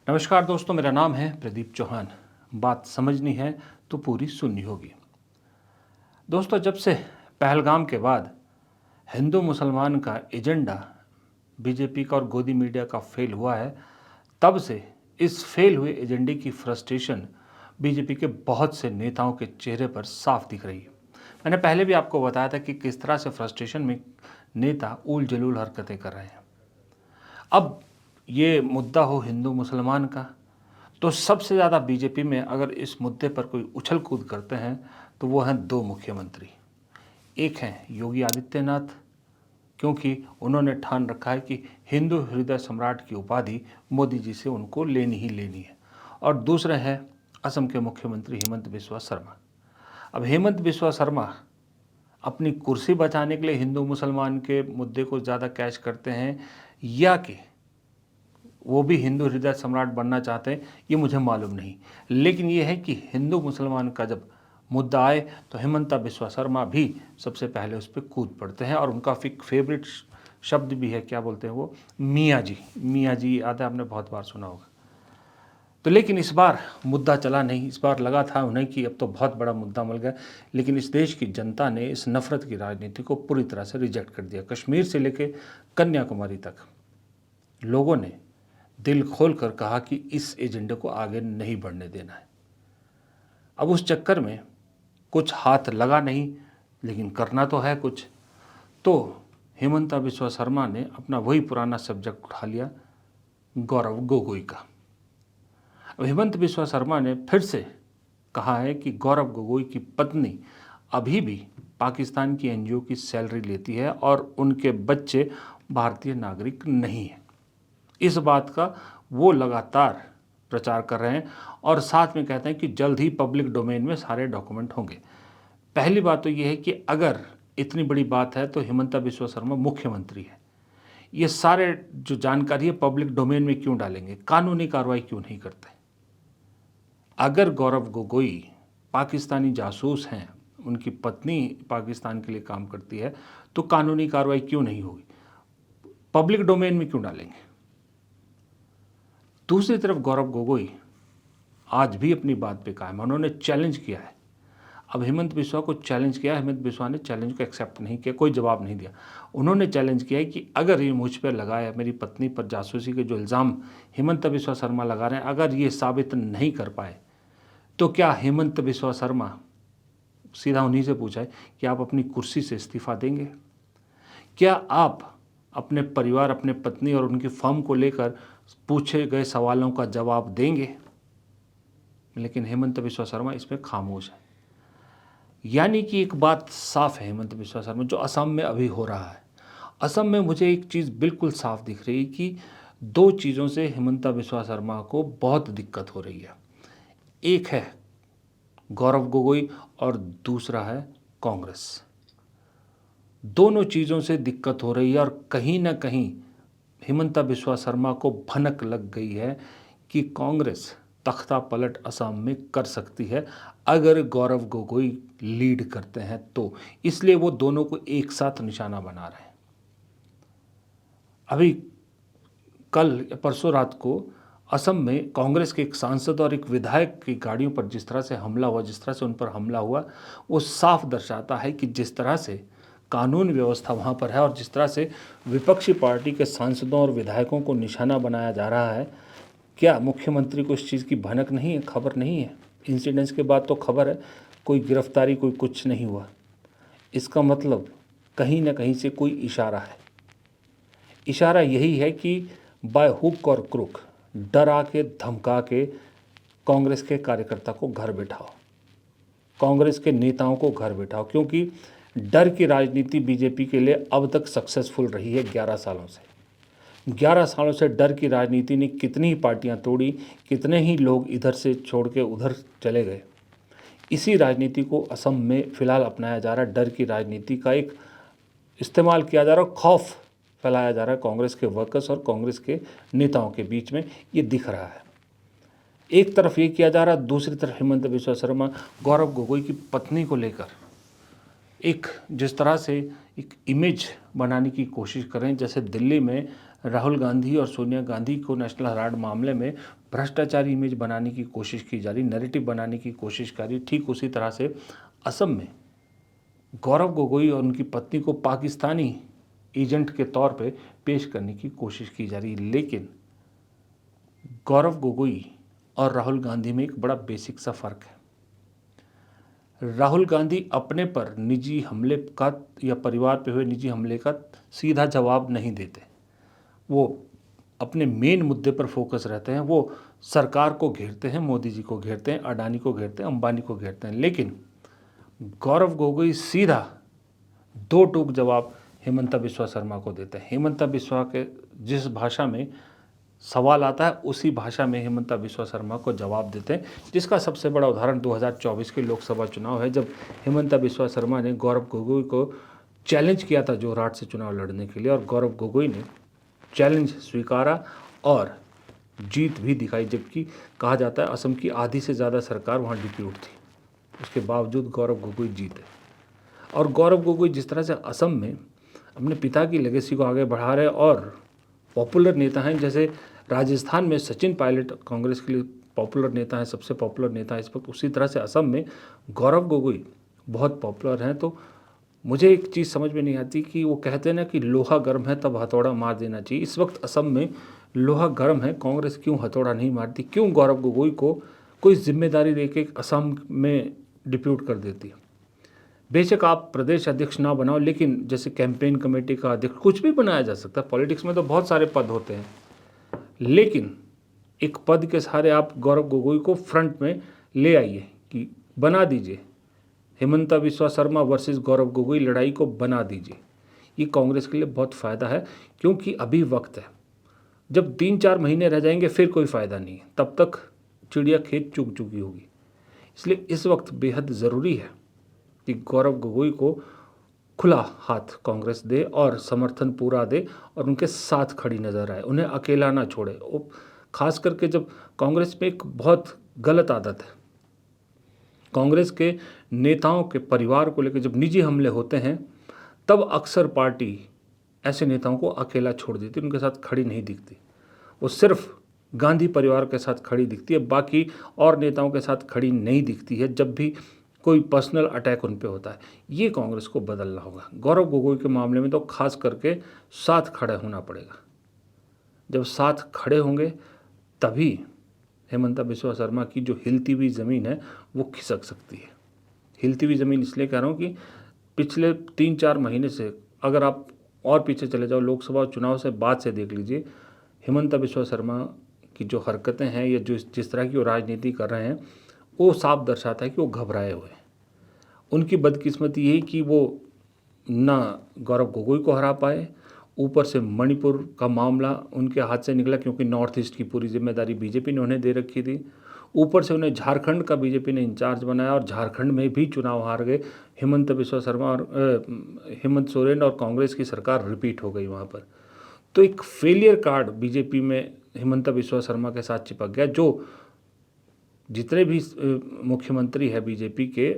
नमस्कार दोस्तों, मेरा नाम है प्रदीप चौहान। बात समझनी है तो पूरी सुननी होगी। दोस्तों, जब से पहलगाम के बाद हिंदू मुसलमान का एजेंडा बीजेपी का और गोदी मीडिया का फेल हुआ है, तब से इस फेल हुए एजेंडे की फ्रस्ट्रेशन बीजेपी के बहुत से नेताओं के चेहरे पर साफ दिख रही है। मैंने पहले भी आपको बताया था कि किस तरह से फ्रस्ट्रेशन में नेता उल जलूल हरकतें कर रहे हैं। अब ये मुद्दा हो हिंदू मुसलमान का, तो सबसे ज़्यादा बीजेपी में अगर इस मुद्दे पर कोई उछल कूद करते हैं तो वो हैं दो मुख्यमंत्री। एक हैं योगी आदित्यनाथ, क्योंकि उन्होंने ठान रखा है कि हिंदू हृदय सम्राट की उपाधि मोदी जी से उनको लेनी ही लेनी है। और दूसरे हैं असम के मुख्यमंत्री हेमंत बिस्वा शर्मा। अब हेमंत बिस्वा शर्मा अपनी कुर्सी बचाने के लिए हिंदू मुसलमान के मुद्दे को ज़्यादा कैच करते हैं, या कि वो भी हिंदू हृदय सम्राट बनना चाहते हैं, ये मुझे मालूम नहीं। लेकिन ये है कि हिंदू मुसलमान का जब मुद्दा आए तो हेमंता बिस्वा शर्मा भी सबसे पहले उस पर कूद पड़ते हैं। और उनका फेवरेट शब्द भी है, क्या बोलते हैं वो, मियाँ जी। मियाँ जी याद है, आपने बहुत बार सुना होगा। तो लेकिन इस बार मुद्दा चला नहीं। इस बार लगा था उन्हें कि अब तो बहुत बड़ा मुद्दा मिल गया, लेकिन इस देश की जनता ने इस नफरत की राजनीति को पूरी तरह से रिजेक्ट कर दिया। कश्मीर से लेकर कन्याकुमारी तक लोगों ने दिल खोल कर कहा कि इस एजेंडे को आगे नहीं बढ़ने देना है। अब उस चक्कर में कुछ हाथ लगा नहीं, लेकिन करना तो है कुछ। तो हेमंता बिस्वा शर्मा ने अपना वही पुराना सब्जेक्ट उठा लिया, गौरव गोगोई का। अब हेमंत बिस्वा शर्मा ने फिर से कहा है कि गौरव गोगोई की पत्नी अभी भी पाकिस्तान की एनजीओ की सैलरी लेती है और उनके बच्चे भारतीय नागरिक नहीं हैं। इस बात का वो लगातार प्रचार कर रहे हैं और साथ में कहते हैं कि जल्द ही पब्लिक डोमेन में सारे डॉक्यूमेंट होंगे। पहली बात तो ये है कि अगर इतनी बड़ी बात है तो हेमंता बिस्वा शर्मा मुख्यमंत्री है, ये सारे जो जानकारी है पब्लिक डोमेन में क्यों डालेंगे, कानूनी कार्रवाई क्यों नहीं करते। अगर गौरव गोगोई पाकिस्तानी जासूस हैं, उनकी पत्नी पाकिस्तान के लिए काम करती है, तो कानूनी कार्रवाई क्यों नहीं होगी, पब्लिक डोमेन में क्यों डालेंगे। दूसरी तरफ गौरव गोगोई आज भी अपनी बात पे कायम है। उन्होंने चैलेंज किया है। अब हेमंत बिस्वा को चैलेंज किया, हेमंत बिस्वा ने चैलेंज को एक्सेप्ट नहीं किया, कोई जवाब नहीं दिया। उन्होंने चैलेंज किया है कि अगर ये मुझ पर लगाया, मेरी पत्नी पर जासूसी के जो इल्ज़ाम हेमंत बिस्वा शर्मा लगा रहे हैं, अगर ये साबित नहीं कर पाए तो क्या हेमंत बिस्वा शर्मा, सीधा उन्हीं से पूछा है कि आप अपनी कुर्सी से इस्तीफ़ा देंगे, क्या आप अपने परिवार, अपने पत्नी और उनकी फर्म को लेकर पूछे गए सवालों का जवाब देंगे। लेकिन हेमंत बिस्वा शर्मा इसमें खामोश है। यानी कि एक बात साफ है हेमंत बिस्वा शर्मा, जो असम में अभी हो रहा है, असम में मुझे एक चीज़ बिल्कुल साफ दिख रही है कि दो चीज़ों से हेमंता बिस्वा शर्मा को बहुत दिक्कत हो रही है। एक है गौरव गोगोई और दूसरा है कांग्रेस। दोनों चीज़ों से दिक्कत हो रही है और कहीं ना कहीं हेमंता बिस्वा शर्मा को भनक लग गई है कि कांग्रेस तख्ता पलट असम में कर सकती है अगर गौरव गोगोई लीड करते हैं तो। इसलिए वो दोनों को एक साथ निशाना बना रहे हैं। अभी कल परसों रात को असम में कांग्रेस के एक सांसद और एक विधायक की गाड़ियों पर जिस तरह से हमला हुआ, जिस तरह से उन पर हमला हुआ, वो साफ दर्शाता है कि जिस तरह से कानून व्यवस्था वहाँ पर है और जिस तरह से विपक्षी पार्टी के सांसदों और विधायकों को निशाना बनाया जा रहा है, क्या मुख्यमंत्री को इस चीज़ की भनक नहीं है, खबर नहीं है। इंसिडेंट्स के बाद तो खबर है, कोई गिरफ्तारी, कोई कुछ नहीं हुआ। इसका मतलब कहीं ना कहीं से कोई इशारा है। इशारा यही है कि बाय हुक और क्रुक, डरा के धमका के कांग्रेस के कार्यकर्ता को घर बिठाओ, कांग्रेस के नेताओं को घर बिठाओ, क्योंकि डर की राजनीति बीजेपी के लिए अब तक सक्सेसफुल रही है 11 सालों से। 11 सालों से डर की राजनीति ने कितनी ही पार्टियां तोड़ी, कितने ही लोग इधर से छोड़ के उधर चले गए। इसी राजनीति को असम में फ़िलहाल अपनाया जा रहा है। डर की राजनीति का एक इस्तेमाल किया जा रहा है, खौफ फैलाया जा रहा है कांग्रेस के वर्कर्स और कांग्रेस के नेताओं के बीच में, ये दिख रहा है। एक तरफ ये किया जा रहा है, दूसरी तरफ हेमंत बिस्वा शर्मा गौरव गोगोई की पत्नी को लेकर एक जिस तरह से एक इमेज बनाने की कोशिश करें, जैसे दिल्ली में राहुल गांधी और सोनिया गांधी को नेशनल हेराल्ड मामले में भ्रष्टाचारी इमेज बनाने की कोशिश की जा रही, नैरेटिव बनाने की कोशिश कर रही। ठीक उसी तरह से असम में गौरव गोगोई और उनकी पत्नी को पाकिस्तानी एजेंट के तौर पे पेश करने की कोशिश की जा रही। लेकिन गौरव गोगोई और राहुल गांधी में एक बड़ा बेसिक सा फ़र्क है। राहुल गांधी अपने पर निजी हमले का या परिवार पे हुए निजी हमले का सीधा जवाब नहीं देते। वो अपने मेन मुद्दे पर फोकस रहते हैं। वो सरकार को घेरते हैं, मोदी जी को घेरते हैं, अडानी को घेरते हैं, अंबानी को घेरते हैं। लेकिन गौरव गोगोई सीधा दो टूक जवाब हेमंता बिस्वा शर्मा को देते हैं। हेमंता बिस्वा के जिस भाषा में सवाल आता है उसी भाषा में हेमंता बिस्वा शर्मा को जवाब देते हैं, जिसका सबसे बड़ा उदाहरण 2024 के लोकसभा चुनाव है, जब हेमंता बिस्वा शर्मा ने गौरव गोगोई को चैलेंज किया था जोरहाट से चुनाव लड़ने के लिए, और गौरव गोगोई ने चैलेंज स्वीकारा और जीत भी दिखाई। जबकि कहा जाता है असम की आधी से ज़्यादा सरकार वहाँ डिप्यूट थी, उसके बावजूद गौरव गोगोई जीते। और गौरव गोगोई जिस तरह से असम में अपने पिता की लेगेसी को आगे बढ़ा रहे और पॉपुलर नेता हैं, जैसे राजस्थान में सचिन पायलट कांग्रेस के लिए पॉपुलर नेता हैं, सबसे पॉपुलर नेता है इस वक्त, उसी तरह से असम में गौरव गोगोई बहुत पॉपुलर हैं। तो मुझे एक चीज़ समझ में नहीं आती कि वो कहते हैं ना कि लोहा गर्म है तब हथौड़ा मार देना चाहिए। इस वक्त असम में लोहा गर्म है, कांग्रेस क्यों हथौड़ा नहीं मारती? क्यों गौरव गोगोई को कोई जिम्मेदारी देके असम में डिप्यूट कर देती है? बेशक आप प्रदेश अध्यक्ष ना बनाओ, लेकिन जैसे कैंपेन कमेटी का अध्यक्ष कुछ भी बनाया जा सकता है। पॉलिटिक्स में तो बहुत सारे पद होते हैं, लेकिन एक पद के सहारे आप गौरव गोगोई को फ्रंट में ले आइए कि बना दीजिए, हेमंता बिस्वा शर्मा वर्सेस गौरव गोगोई लड़ाई को बना दीजिए। ये कांग्रेस के लिए बहुत फ़ायदा है, क्योंकि अभी वक्त है। जब 3-4 महीने रह जाएंगे फिर कोई फ़ायदा नहीं है, तब तक चिड़िया खेत चुग चुकी होगी। इसलिए इस वक्त बेहद ज़रूरी है कि गौरव गोगोई को खुला हाथ कांग्रेस दे और समर्थन पूरा दे और उनके साथ खड़ी नज़र आए, उन्हें अकेला ना छोड़े। खास करके जब कांग्रेस में एक बहुत गलत आदत है, कांग्रेस के नेताओं के परिवार को लेकर जब निजी हमले होते हैं तब अक्सर पार्टी ऐसे नेताओं को अकेला छोड़ देती, उनके साथ खड़ी नहीं दिखती। वो सिर्फ गांधी परिवार के साथ खड़ी दिखती है, बाकी और नेताओं के साथ खड़ी नहीं दिखती है जब भी कोई पर्सनल अटैक उन पे होता है। ये कांग्रेस को बदलना होगा। गौरव गोगोई के मामले में तो खास करके साथ खड़े होना पड़ेगा। जब साथ खड़े होंगे तभी हेमंता बिस्वा शर्मा की जो हिलती हुई ज़मीन है वो खिसक सकती है। हिलती हुई ज़मीन इसलिए कह रहा हूँ कि पिछले 3-4 महीने से अगर आप और पीछे चले जाओ, लोकसभा चुनाव से बाद से देख लीजिए, हेमंता बिस्वा शर्मा की जो हरकतें हैं या जो जिस तरह की वो राजनीति कर रहे हैं, वो साफ दर्शाता है कि वो घबराए हुए हैं। उनकी बदकिस्मती यही कि वो ना गौरव गोगोई को हरा पाए, ऊपर से मणिपुर का मामला उनके हाथ से निकला क्योंकि नॉर्थ ईस्ट की पूरी जिम्मेदारी बीजेपी ने उन्हें दे रखी थी। ऊपर से उन्हें झारखंड का बीजेपी ने इंचार्ज बनाया और झारखंड में भी चुनाव हार गए। हेमंत बिस्वा शर्मा और हेमंत सोरेन और कांग्रेस की सरकार रिपीट हो गई वहाँ पर। तो एक फेलियर कार्ड बीजेपी में हेमंत बिस्वा शर्मा के साथ चिपक गया। जो जितने भी मुख्यमंत्री है बीजेपी के,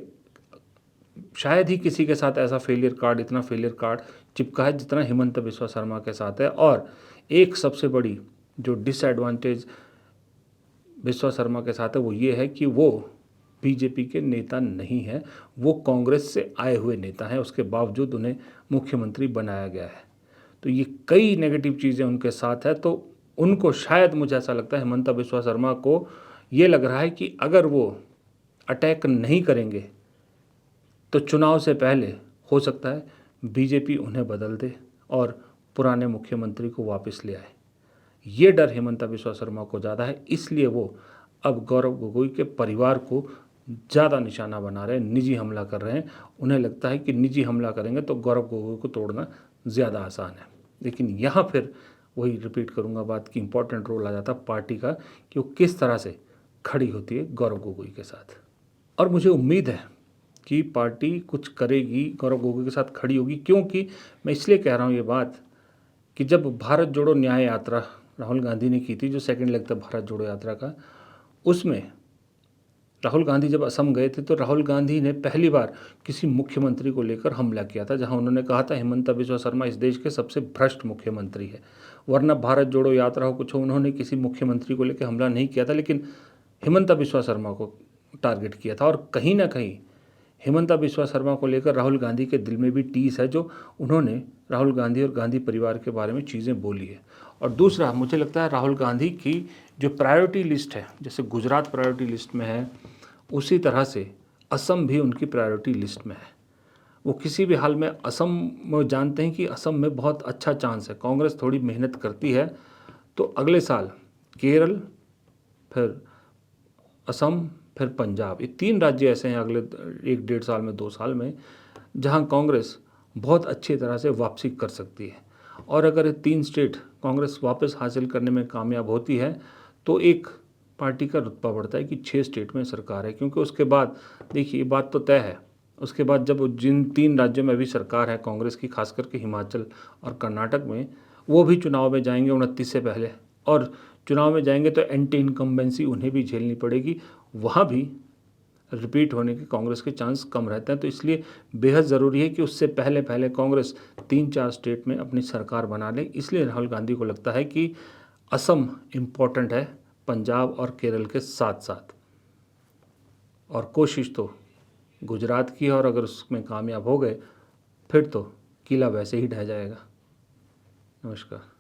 शायद ही किसी के साथ ऐसा फेलियर कार्ड, इतना फेलियर कार्ड चिपका है जितना हेमंत बिस्वा शर्मा के साथ है। और एक सबसे बड़ी जो डिसएडवांटेज बिस्वा शर्मा के साथ है वो ये है कि वो बीजेपी के नेता नहीं है, वो कांग्रेस से आए हुए नेता हैं, उसके बावजूद उन्हें मुख्यमंत्री बनाया गया है। तो ये कई नेगेटिव चीज़ें उनके साथ है। तो उनको शायद, मुझे ऐसा लगता है, हेमंत बिस्वा शर्मा को ये लग रहा है कि अगर वो अटैक नहीं करेंगे तो चुनाव से पहले हो सकता है बीजेपी उन्हें बदल दे और पुराने मुख्यमंत्री को वापस ले आए। ये डर हेमंत बिस्वा शर्मा को ज़्यादा है, इसलिए वो अब गौरव गोगोई के परिवार को ज़्यादा निशाना बना रहे हैं, निजी हमला कर रहे हैं। उन्हें लगता है कि निजी हमला करेंगे तो गौरव गोगोई को तोड़ना ज़्यादा आसान है। लेकिन यहाँ फिर वही रिपीट करूँगा बात कि इम्पॉर्टेंट रोल आ जाता पार्टी का कि वो किस तरह से खड़ी होती है गौरव गोगोई के साथ। और मुझे उम्मीद है कि पार्टी कुछ करेगी, गौरव गोगोई के साथ खड़ी होगी। क्योंकि मैं इसलिए कह रहा हूँ ये बात कि जब भारत जोड़ो न्याय यात्रा राहुल गांधी ने की थी, जो सेकंड लेग था भारत जोड़ो यात्रा का, उसमें राहुल गांधी जब असम गए थे तो राहुल गांधी ने पहली बार किसी मुख्यमंत्री को लेकर हमला किया था, जहां उन्होंने कहा था हिमंता बिस्वा शर्मा इस देश के सबसे भ्रष्ट मुख्यमंत्री है। वरना भारत जोड़ो यात्रा हो कुछ हो, उन्होंने किसी मुख्यमंत्री को लेकर हमला नहीं किया था, लेकिन हिमंता बिस्वा शर्मा को टारगेट किया था। और कहीं ना कहीं हिमंता बिस्वा शर्मा को लेकर राहुल गांधी के दिल में भी टीस है, जो उन्होंने राहुल गांधी और गांधी परिवार के बारे में चीज़ें बोली है। और दूसरा, मुझे लगता है राहुल गांधी की जो प्रायोरिटी लिस्ट है, जैसे गुजरात प्रायोरिटी लिस्ट में है, उसी तरह से असम भी उनकी प्रायोरिटी लिस्ट में है। वो किसी भी हाल में असम में जानते हैं कि असम में बहुत अच्छा चांस है, कांग्रेस थोड़ी मेहनत करती है तो अगले साल केरल, फिर असम, फिर पंजाब, ये 3 राज्य ऐसे हैं अगले 1-1.5 साल में, 2 साल में, जहां कांग्रेस बहुत अच्छी तरह से वापसी कर सकती है। और अगर ये 3 स्टेट कांग्रेस वापस हासिल करने में कामयाब होती है तो एक पार्टी का रुतबा बढ़ता है कि 6 स्टेट में सरकार है। क्योंकि उसके बाद देखिए, ये बात तो तय है, उसके बाद जब जिन 3 राज्यों में अभी सरकार है कांग्रेस की, खास करके हिमाचल और कर्नाटक में, वो भी चुनाव में जाएंगे 29 से पहले, और चुनाव में जाएंगे तो एंटी इनकम्बेंसी उन्हें भी झेलनी पड़ेगी, वहाँ भी रिपीट होने के कांग्रेस के चांस कम रहते हैं। तो इसलिए बेहद ज़रूरी है कि उससे पहले पहले कांग्रेस 3-4 स्टेट में अपनी सरकार बना ले। इसलिए राहुल गांधी को लगता है कि असम इम्पॉर्टेंट है पंजाब और केरल के साथ साथ, और कोशिश तो गुजरात की है, और अगर उसमें कामयाब हो गए फिर तो किला वैसे ही ढह जाएगा। नमस्कार।